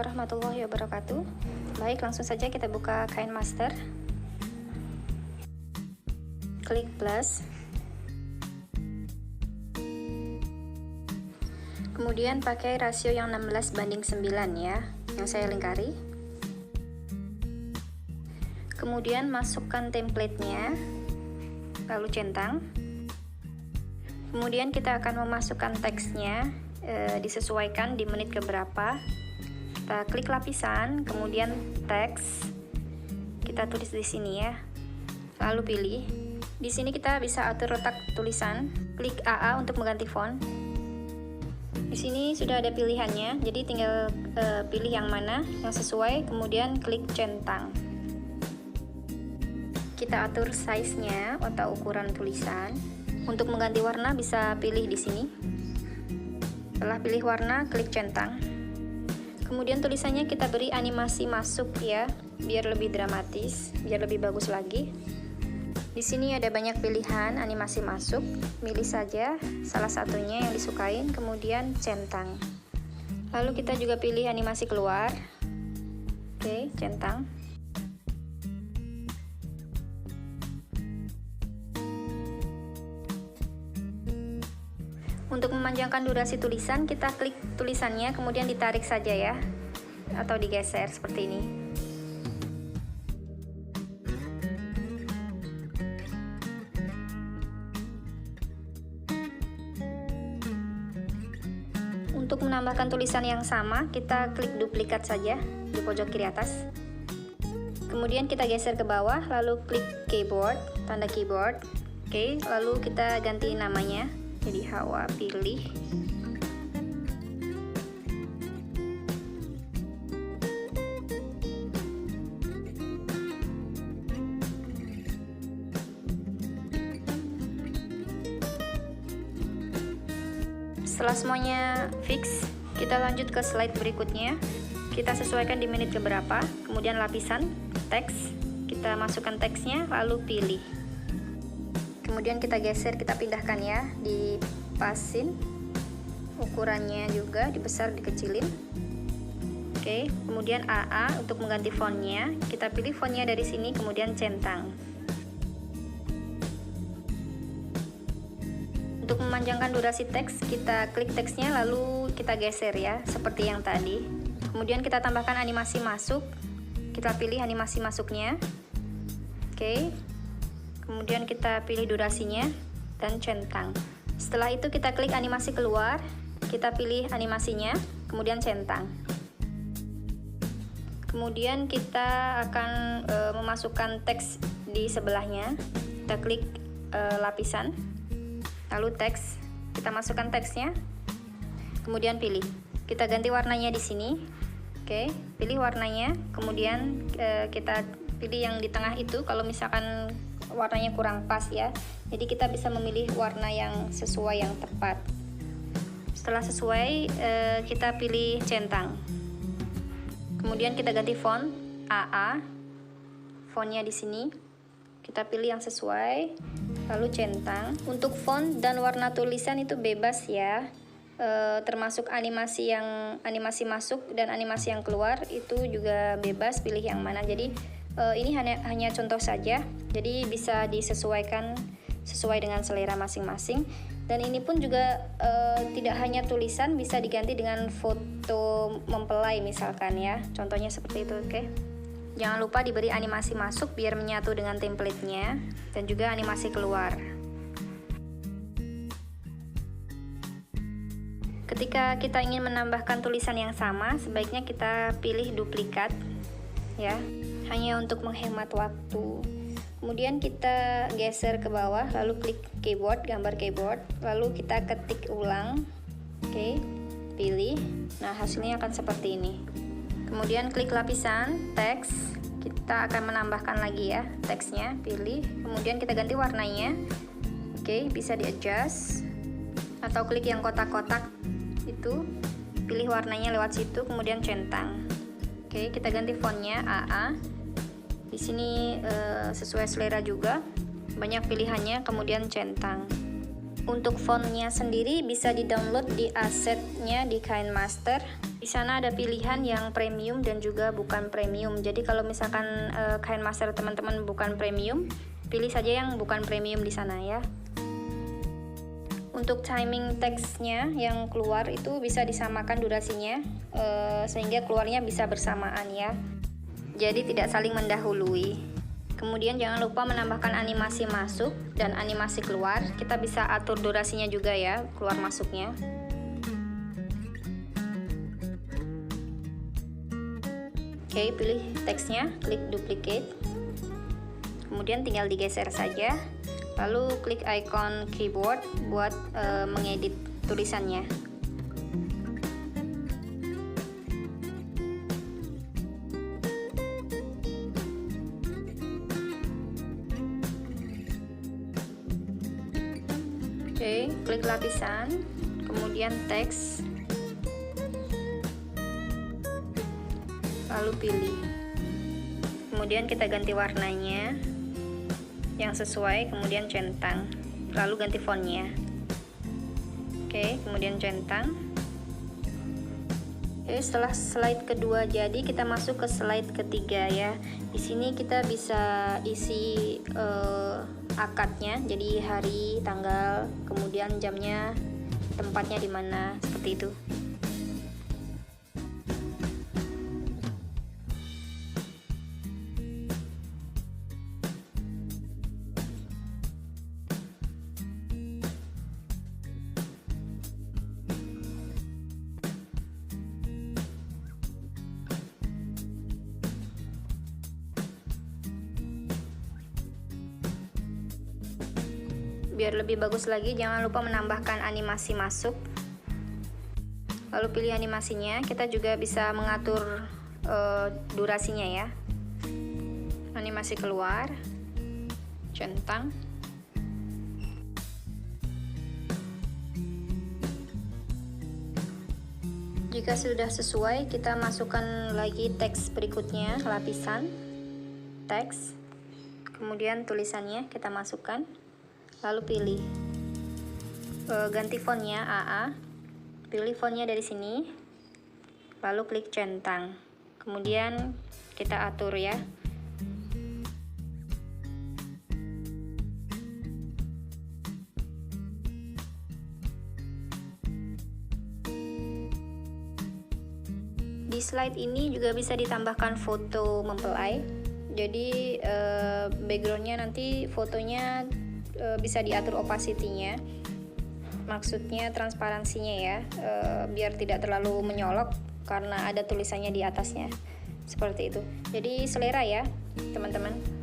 warahmatullahi wabarakatuh. Baik, langsung saja kita buka KineMaster. Klik plus. Kemudian pakai rasio yang 16:9 ya, yang saya lingkari. Kemudian masukkan template-nya, lalu centang. Kemudian kita akan memasukkan teksnya, disesuaikan di menit keberapa. Kita klik lapisan, kemudian teks, kita tulis di sini ya, lalu pilih. Di sini kita bisa atur letak tulisan, klik AA untuk mengganti font. Di sini sudah ada pilihannya, jadi tinggal pilih yang mana yang sesuai, kemudian klik centang. Kita atur size-nya atau ukuran tulisan. Untuk mengganti warna bisa pilih di sini. Setelah pilih warna, klik centang. Kemudian tulisannya kita beri animasi masuk ya, biar lebih dramatis, biar lebih bagus lagi. Di sini ada banyak pilihan animasi masuk, pilih saja salah satunya yang disukain, kemudian centang. Lalu kita juga pilih animasi keluar. Oke, centang. Untuk memanjangkan durasi tulisan, kita klik tulisannya, kemudian ditarik saja ya, atau digeser seperti ini. Untuk menambahkan tulisan yang sama, kita klik duplikat saja di pojok kiri atas. Kemudian kita geser ke bawah, lalu klik keyboard, tanda keyboard. Oke, lalu kita ganti namanya. Jadi Hawa, pilih. Setelah semuanya fix, kita lanjut ke slide berikutnya. Kita sesuaikan di menit keberapa, kemudian lapisan, teks, kita masukkan teksnya, lalu pilih. Kemudian kita geser, kita pindahkan ya, dipasin ukurannya juga, dibesar, dikecilin. Oke, kemudian AA untuk mengganti fontnya, kita pilih fontnya dari sini, kemudian centang. Untuk memanjangkan durasi teks, kita klik teksnya, lalu kita geser ya, seperti yang tadi. Kemudian kita tambahkan animasi masuk, kita pilih animasi masuknya. Oke. Kemudian kita pilih durasinya dan centang. Setelah itu kita klik animasi keluar, kita pilih animasinya, kemudian centang. Kemudian kita akan memasukkan teks di sebelahnya. Kita klik lapisan, lalu teks, kita masukkan teksnya, kemudian pilih. Kita ganti warnanya di sini. Oke, pilih warnanya, kemudian kita pilih yang di tengah itu kalau misalkan warnanya kurang pas ya, jadi kita bisa memilih warna yang sesuai, yang tepat. Setelah sesuai, kita pilih centang. Kemudian kita ganti font AA, fontnya di sini kita pilih yang sesuai, lalu centang. Untuk font dan warna tulisan itu bebas ya, termasuk animasi masuk dan animasi yang keluar itu juga bebas, pilih yang mana. Jadi ini hanya contoh saja, jadi bisa disesuaikan sesuai dengan selera masing-masing. Dan ini pun juga tidak hanya tulisan, bisa diganti dengan foto mempelai misalkan ya, contohnya seperti itu. Oke, jangan lupa diberi animasi masuk biar menyatu dengan template-nya, dan juga animasi keluar. Ketika kita ingin menambahkan tulisan yang sama, sebaiknya kita pilih duplikat ya, hanya untuk menghemat waktu. Kemudian kita geser ke bawah, lalu klik keyboard, gambar keyboard, lalu kita ketik ulang. Oke, pilih. Nah, hasilnya akan seperti ini. Kemudian klik lapisan, teks, kita akan menambahkan lagi ya teksnya, pilih. Kemudian kita ganti warnanya. Oke, bisa di adjust atau klik yang kotak-kotak itu, pilih warnanya lewat situ, kemudian centang. Oke, kita ganti fontnya AA. Di sini sesuai selera juga, banyak pilihannya, kemudian centang. Untuk fontnya sendiri bisa di-download di asetnya di KineMaster. Di sana ada pilihan yang premium dan juga bukan premium. Jadi kalau misalkan KineMaster teman-teman bukan premium, pilih saja yang bukan premium di sana ya. Untuk timing teksnya yang keluar itu bisa disamakan durasinya sehingga keluarnya bisa bersamaan ya. Jadi tidak saling mendahului. Kemudian jangan lupa menambahkan animasi masuk dan animasi keluar. Kita bisa atur durasinya juga ya, keluar masuknya. Oke, pilih teksnya, klik duplicate. Kemudian tinggal digeser saja. Lalu klik icon keyboard buat mengedit tulisannya. Oke, klik lapisan, kemudian teks, lalu pilih. Kemudian kita ganti warnanya yang sesuai, kemudian centang, lalu ganti fontnya. Oke, kemudian centang. Oke, setelah slide kedua jadi, kita masuk ke slide ketiga ya. Di sini kita bisa isi akadnya, jadi hari, tanggal, kemudian jamnya, tempatnya di mana, seperti itu. Biar lebih bagus lagi, jangan lupa menambahkan animasi masuk. Lalu pilih animasinya. Kita juga bisa mengatur durasinya ya. Animasi keluar, centang. Jika sudah sesuai, kita masukkan lagi teks berikutnya, lapisan, teks, kemudian tulisannya kita masukkan. Lalu pilih ganti fontnya AA, pilih fontnya dari sini, lalu klik centang, kemudian kita atur ya. Di slide ini juga bisa ditambahkan foto mempelai, jadi backgroundnya nanti fotonya bisa diatur opacity-nya, maksudnya transparansinya ya, biar tidak terlalu menyolok karena ada tulisannya di atasnya, seperti itu. Jadi selera ya teman-teman.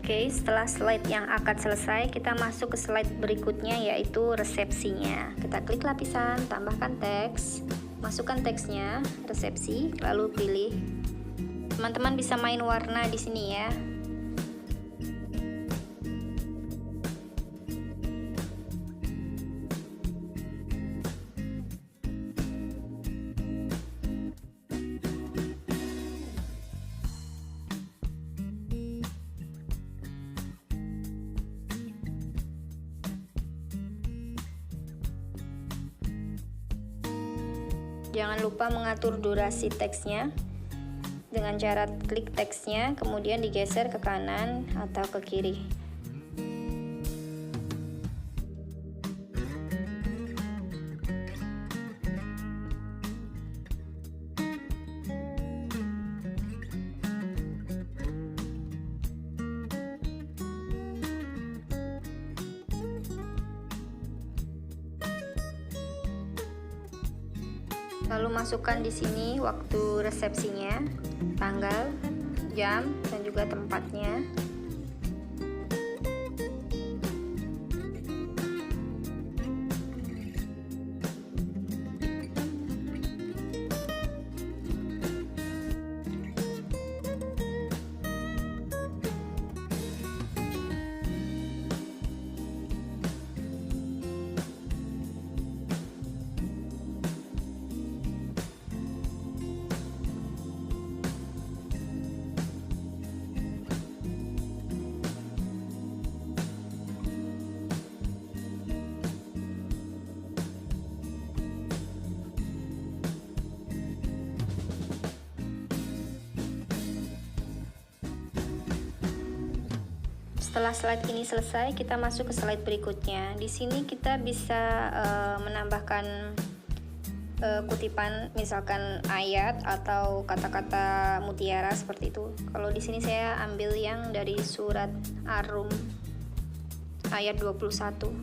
Oke, setelah slide yang akad selesai, kita masuk ke slide berikutnya yaitu resepsinya. Kita klik lapisan, tambahkan teks, masukkan teksnya, resepsi, lalu pilih. Teman-teman bisa main warna di sini ya. Jangan lupa mengatur durasi teksnya dengan cara klik teksnya, kemudian digeser ke kanan atau ke kiri. Lalu masukkan di sini waktu resepsinya, tanggal, jam, dan juga tempatnya. Setelah slide ini selesai, kita masuk ke slide berikutnya. Di sini kita bisa menambahkan kutipan, misalkan ayat atau kata-kata mutiara seperti itu. Kalau di sini saya ambil yang dari surat Ar-Rum ayat 21.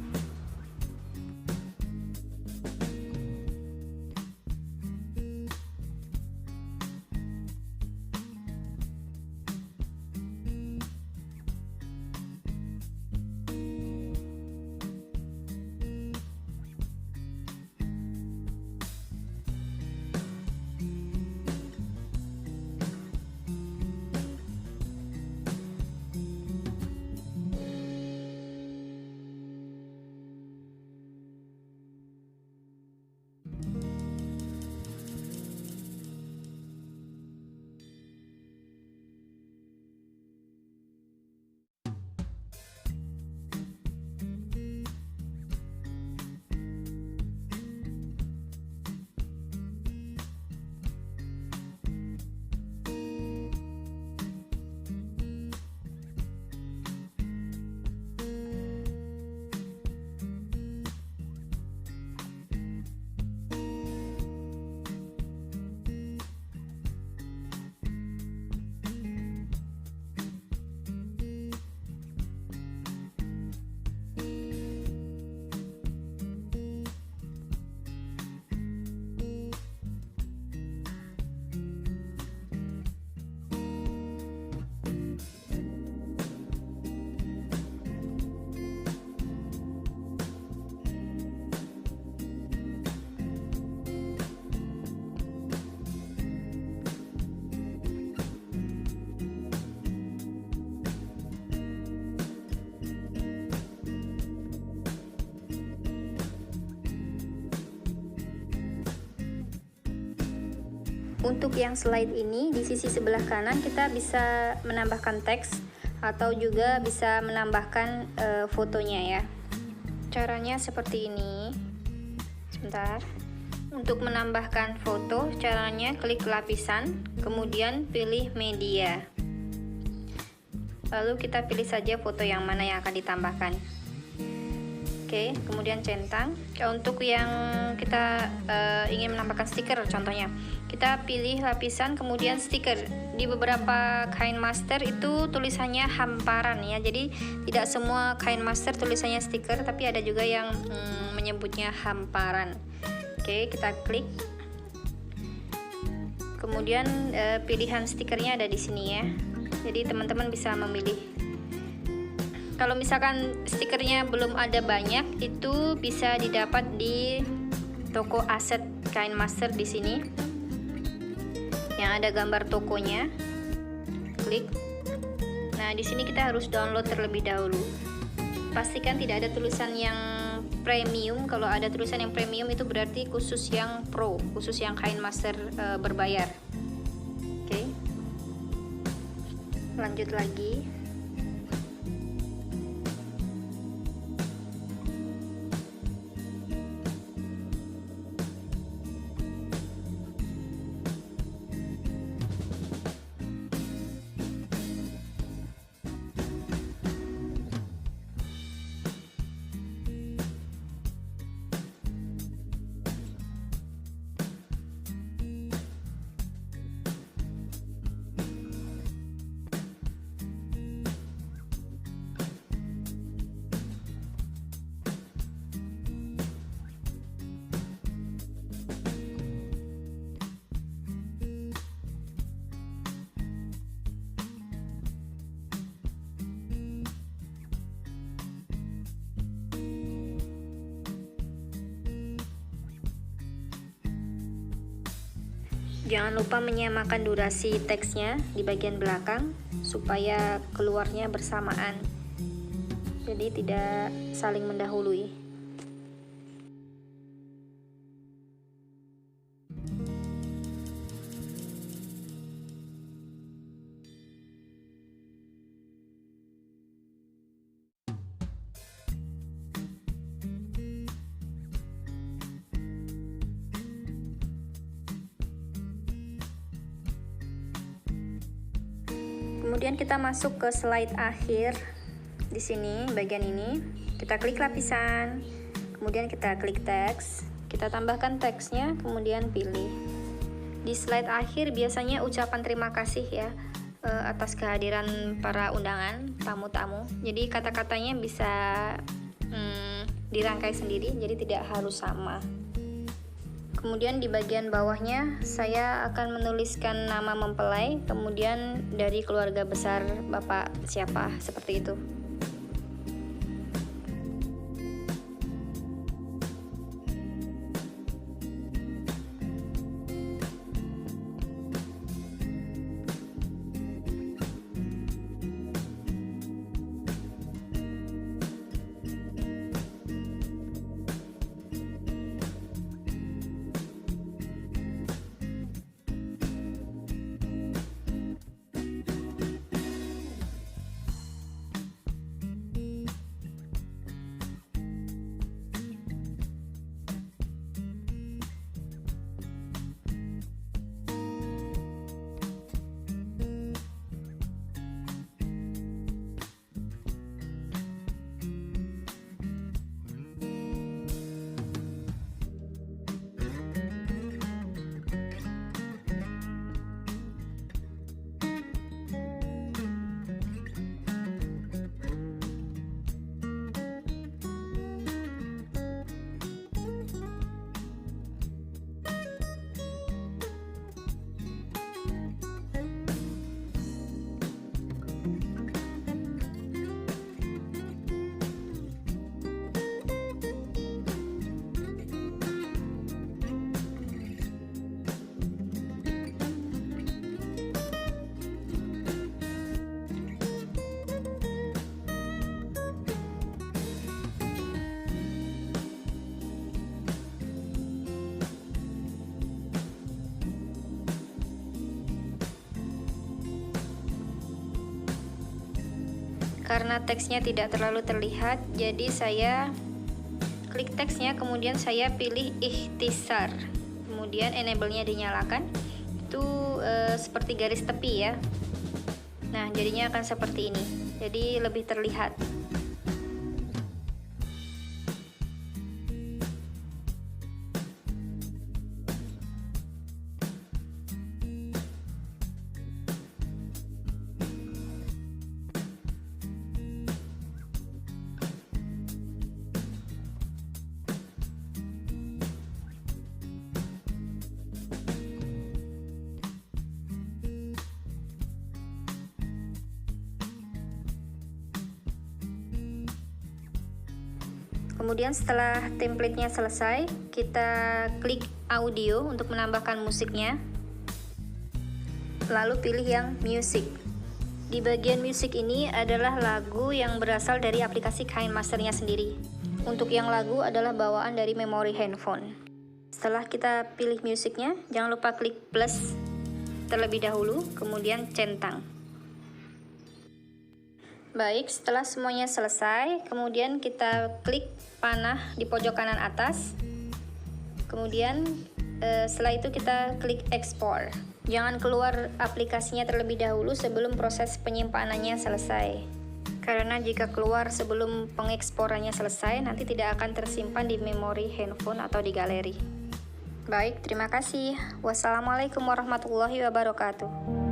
Untuk yang slide ini, di sisi sebelah kanan kita bisa menambahkan teks atau juga bisa menambahkan fotonya ya. Caranya seperti ini. Sebentar. Untuk menambahkan foto, caranya klik lapisan, kemudian pilih media. Lalu kita pilih saja foto yang mana yang akan ditambahkan. Oke, kemudian centang. Untuk yang kita ingin menambahkan stiker contohnya, kita pilih lapisan kemudian stiker. Di beberapa KineMaster itu tulisannya hamparan ya, jadi tidak semua KineMaster tulisannya stiker, tapi ada juga yang menyebutnya hamparan. Oke, kita klik. Kemudian pilihan stikernya ada di sini ya, jadi teman-teman bisa memilih. Kalau misalkan stikernya belum ada banyak, itu bisa didapat di toko aset KineMaster di sini. Yang ada gambar tokonya. Klik. Nah, di sini kita harus download terlebih dahulu. Pastikan tidak ada tulisan yang premium. Kalau ada tulisan yang premium itu berarti khusus yang pro, khusus yang KineMaster berbayar. Oke. Lanjut lagi. Jangan lupa menyamakan durasi teksnya di bagian belakang supaya keluarnya bersamaan, jadi tidak saling mendahului. Kemudian kita masuk ke slide akhir. di sini bagian ini kita klik lapisan, kemudian kita klik teks, kita tambahkan teksnya, kemudian pilih. Di slide akhir biasanya ucapan terima kasih ya atas kehadiran para undangan, tamu-tamu. Jadi kata-katanya bisa dirangkai sendiri, jadi tidak harus sama. Kemudian di bagian bawahnya saya akan menuliskan nama mempelai, kemudian dari keluarga besar Bapak siapa, seperti itu. Karena teksnya tidak terlalu terlihat, jadi saya klik teksnya, kemudian saya pilih ikhtisar, kemudian enable-nya dinyalakan. Itu seperti garis tepi ya. Nah, jadinya akan seperti ini, jadi lebih terlihat. Kemudian setelah template-nya selesai, kita klik audio untuk menambahkan musiknya. Lalu pilih yang music. Di bagian music ini adalah lagu yang berasal dari aplikasi KineMaster-nya sendiri. Untuk yang lagu adalah bawaan dari memori handphone. Setelah kita pilih musiknya, jangan lupa klik plus terlebih dahulu, kemudian centang. Baik, setelah semuanya selesai, kemudian kita klik panah di pojok kanan atas. Kemudian setelah itu kita klik export. Jangan keluar aplikasinya terlebih dahulu sebelum proses penyimpanannya selesai. Karena jika keluar sebelum pengeksporannya selesai, nanti tidak akan tersimpan di memori handphone atau di galeri. Baik, terima kasih. Wassalamualaikum warahmatullahi wabarakatuh.